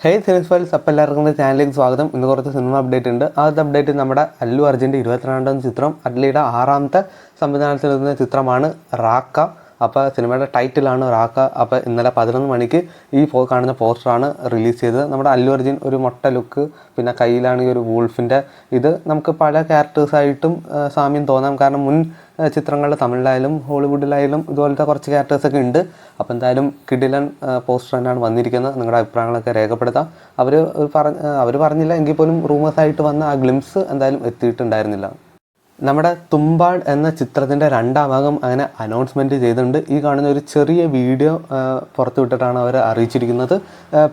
ഹേ cinemas files, അപ്പോൾ എല്ലാവർക്കും ചാനലിലേക്ക് സ്വാഗതം. ഇന്ന് കുറച്ച് സിനിമ അപ്ഡേറ്റ് ഉണ്ട്. ആദ്യത്തെ അപ്ഡേറ്റ് നമ്മുടെ അല്ലു അർജുൻ്റെ 22ാം ചിത്രം അറ്റ്ലിയുടെ 6ാമത്തെ സംവിധാനത്തിൽ വരുന്ന ചിത്രമാണ് റാക്ക. അപ്പോൾ സിനിമയുടെ ടൈറ്റിലാണ് റാക്ക. അപ്പോൾ ഇന്നലെ 11 മണിക്ക് ഈ കാണുന്ന പോസ്റ്ററാണ് റിലീസ് ചെയ്തത്. നമ്മുടെ അല്ലു അർജുൻ ഒരു മൊട്ട ലുക്ക്, പിന്നെ കയ്യിലാണെങ്കിൽ ഒരു വൂൾഫിൻ്റെ ഇത് നമുക്ക് പല ക്യാരക്ടേഴ്സായിട്ടും സാമ്യം തോന്നാം. കാരണം മുൻ ചിത്രങ്ങളിൽ തമിഴിലായാലും ഹോളിവുഡിലായാലും ഇതുപോലത്തെ കുറച്ച് ക്യാരക്ടേഴ്സൊക്കെ ഉണ്ട്. അപ്പോൾ എന്തായാലും കിടിലൻ പോസ്റ്റർ തന്നെയാണ് വന്നിരിക്കുന്നത്. നിങ്ങളുടെ അഭിപ്രായങ്ങളൊക്കെ രേഖപ്പെടുത്താം. അവർ പറഞ്ഞില്ല എങ്കിൽ പോലും റൂമേഴ്സായിട്ട് വന്ന ആ ഗ്ലിംസ് എന്തായാലും എത്തിയിട്ടുണ്ടായിരുന്നില്ല. നമ്മുടെ തുമ്പാട് എന്ന ചിത്രത്തിൻ്റെ 2ാം ഭാഗം അങ്ങനെ അനൗൺസ്മെൻറ്റ് ചെയ്തിട്ടുണ്ട്. ഈ കാണുന്ന ഒരു ചെറിയ വീഡിയോ പുറത്തു വിട്ടിട്ടാണ് അവർ അറിയിച്ചിരിക്കുന്നത്.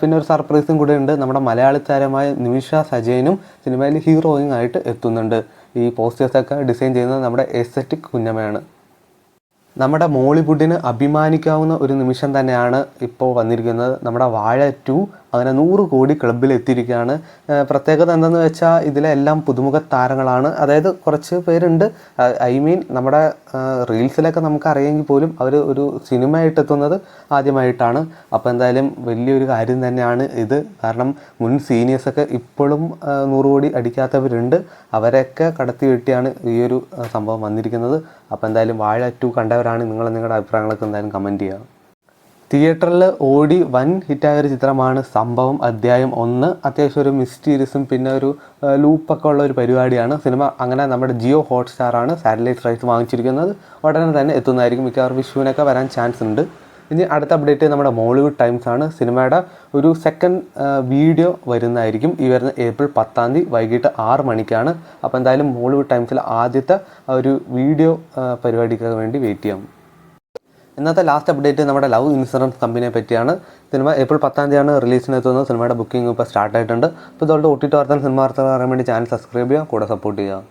പിന്നെ ഒരു സർപ്രൈസും കൂടെ ഉണ്ട്. നമ്മുടെ മലയാളി താരമായ നിമിഷ സജയനും സിനിമയിൽ ഹീറോയിങ് ആയിട്ട് എത്തുന്നുണ്ട്. ഈ പോസ്റ്റേഴ്സൊക്കെ ഡിസൈൻ ചെയ്യുന്നത് നമ്മുടെ എസ്തെറ്റിക് കുഞ്ഞമ്മയാണ്. നമ്മുടെ മോളിവുഡിന് അഭിമാനിക്കാവുന്ന ഒരു നിമിഷം തന്നെയാണ് ഇപ്പോൾ വന്നിരിക്കുന്നത്. നമ്മുടെ വാഴ 2 അങ്ങനെ 100 കോടി ക്ലബ്ബിൽ എത്തിയിരിക്കുകയാണ്. പ്രത്യേകത എന്തെന്ന് വെച്ചാൽ ഇതിലെല്ലാം പുതുമുഖ താരങ്ങളാണ്. അതായത് കുറച്ച് പേരുണ്ട്, നമ്മുടെ റീൽസിലൊക്കെ നമുക്ക് അറിയാമെങ്കിൽ പോലും അവർ ഒരു സിനിമയായിട്ട് എത്തുന്നത് ആദ്യമായിട്ടാണ്. അപ്പോൾ എന്തായാലും വലിയൊരു കാര്യം തന്നെയാണ് ഇത്. കാരണം മുൻ സീനിയേഴ്സൊക്കെ ഇപ്പോഴും 100 കോടി അടിക്കാത്തവരുണ്ട്. അവരെയൊക്കെ കടത്തി വെട്ടിയാണ് ഈ ഒരു സംഭവം വന്നിരിക്കുന്നത്. അപ്പോൾ എന്തായാലും വാഴ 2 കണ്ടവരാണ് നിങ്ങളുടെ അഭിപ്രായങ്ങളൊക്കെ എന്തായാലും കമൻറ്റ് ചെയ്യുക. തിയേറ്ററിൽ ഓടി വൻ ഹിറ്റായ ഒരു ചിത്രമാണ് സംഭവം അധ്യായം 1. അത്യാവശ്യം ഒരു മിസ്റ്റീരിയസും പിന്നെ ഒരു ലൂപ്പൊക്കെ ഉള്ള ഒരു പരിപാടിയാണ് സിനിമ. അങ്ങനെ നമ്മുടെ ജിയോ ഹോട്ട്സ്റ്റാറാണ് സാറ്റലൈറ്റ് റൈറ്റ്സ് വാങ്ങിച്ചിരിക്കുന്നത്. ഉടനെ തന്നെ എത്തുന്നതായിരിക്കും. മിക്കവാറും വിഷുവിനൊക്കെ വരാൻ ചാൻസ് ഉണ്ട്. ഇനി അടുത്ത അപ്ഡേറ്റ് നമ്മുടെ മോളിവുഡ് ടൈംസ് ആണ്. സിനിമയുടെ ഒരു സെക്കൻഡ് വീഡിയോ വരുന്നതായിരിക്കും. ഈ വരുന്ന ഏപ്രിൽ 10 വൈകിട്ട് 6 മണിക്കാണ്. അപ്പോൾ എന്തായാലും മോളിവുഡ് ടൈംസിൽ ആദ്യത്തെ ഒരു വീഡിയോ പരിപാടിക്കൊക്കെ വേണ്ടി വെയിറ്റ് ചെയ്യാം. ഇന്നത്തെ ലാസ്റ്റ് അപ്ഡേറ്റ് നമ്മുടെ ലവ് ഇൻഷുറൻസ് കമ്പനിയെ പറ്റിയാണ്. Cinema April 10 റിലീസിനെത്തുന്നത്. സിനിമയുടെ ബുക്കിംഗ് ഇപ്പോൾ സ്റ്റാർട്ടായിട്ടുണ്ട്. അപ്പോൾ ഇതുകൊണ്ട് OTT വാർത്തകൾ സിനിമ വാർത്തകൾ അറിയാൻ വേണ്ടി ചാനൽ സബ്സ്ക്രൈബ് ചെയ്യുക, കൂടെ സപ്പോർട്ട് ചെയ്യുക.